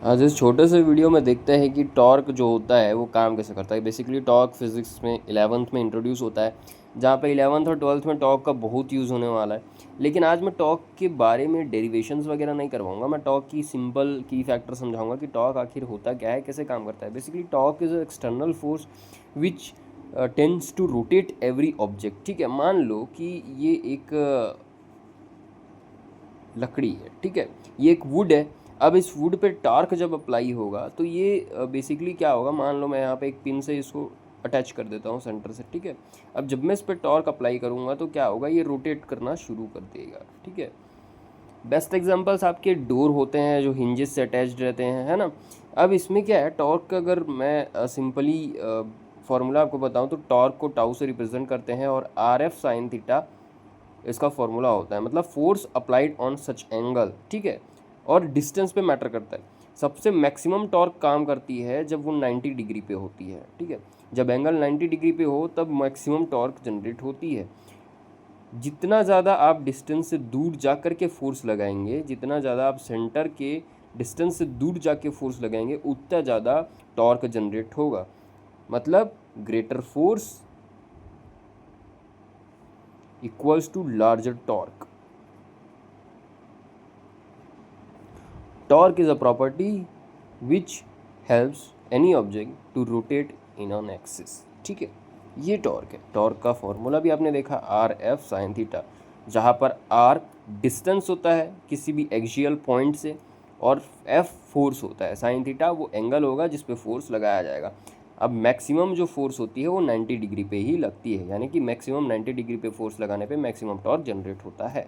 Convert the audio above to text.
आज इस छोटे से वीडियो में देखते हैं कि टॉर्क जो होता है वो काम कैसे करता है। बेसिकली टॉर्क फिजिक्स में 11th में इंट्रोड्यूस होता है, जहाँ पे 11th और 12th में टॉर्क का बहुत यूज़ होने वाला है। लेकिन आज मैं टॉर्क के बारे में डेरिवेशंस वगैरह नहीं करवाऊंगा, मैं टॉर्क की सिंपल की फैक्टर समझाऊंगा कि टॉर्क आखिर होता क्या है, कैसे काम करता है। Basically torque is external force which tends to rotate every object. ठीक है, मान लो कि ये एक लकड़ी है, ठीक है, ये एक वुड है। अब इस वुड पे टार्क जब अप्लाई होगा तो ये बेसिकली क्या होगा, मान लो मैं यहाँ पे एक पिन से इसको अटैच कर देता हूँ सेंटर से, ठीक है। अब जब मैं इस पर टॉर्क अप्लाई करूँगा तो क्या होगा, ये रोटेट करना शुरू कर देगा, ठीक है। बेस्ट एग्जांपल्स आपके डोर होते हैं जो हिंजेस से अटैच्ड रहते हैं, है ना। अब इसमें क्या है, टॉर्क का अगर मैं सिंपली फार्मूला आपको बताऊं तो टॉर्क को टाउ से रिप्रेजेंट करते हैं और आर एफ साइन थीटा इसका फॉर्मूला होता है, मतलब force applied on such angle, ठीक है। और डिस्टेंस पे मैटर करता है। सबसे मैक्सिमम टॉर्क काम करती है जब वो 90 डिग्री पे होती है, ठीक है। जब एंगल 90 डिग्री पे हो तब मैक्सिमम टॉर्क जनरेट होती है। जितना ज़्यादा आप डिस्टेंस से दूर जा कर के फोर्स लगाएंगे, जितना ज़्यादा आप सेंटर के डिस्टेंस से दूर जाके फोर्स लगाएंगे, उतना ज़्यादा टॉर्क जनरेट होगा। मतलब greater force equals to larger torque. Torque is a property which helps any object to rotate in an axis. ठीक है, ये टॉर्क है। टॉर्क का फॉर्मूला भी आपने देखा, आर एफ साइन थीटा, जहाँ पर आर डिस्टेंस होता है किसी भी एक्सियल पॉइंट से और एफ फोर्स होता है, साइन थीटा वो एंगल होगा जिस पे फोर्स लगाया जाएगा। अब मैक्सिमम जो फोर्स होती है वो 90 डिग्री पे ही लगती है, यानी कि मैक्सिमम 90 डिग्री पे फोर्स लगाने पे मैक्सिमम टॉर्क जनरेट होता है।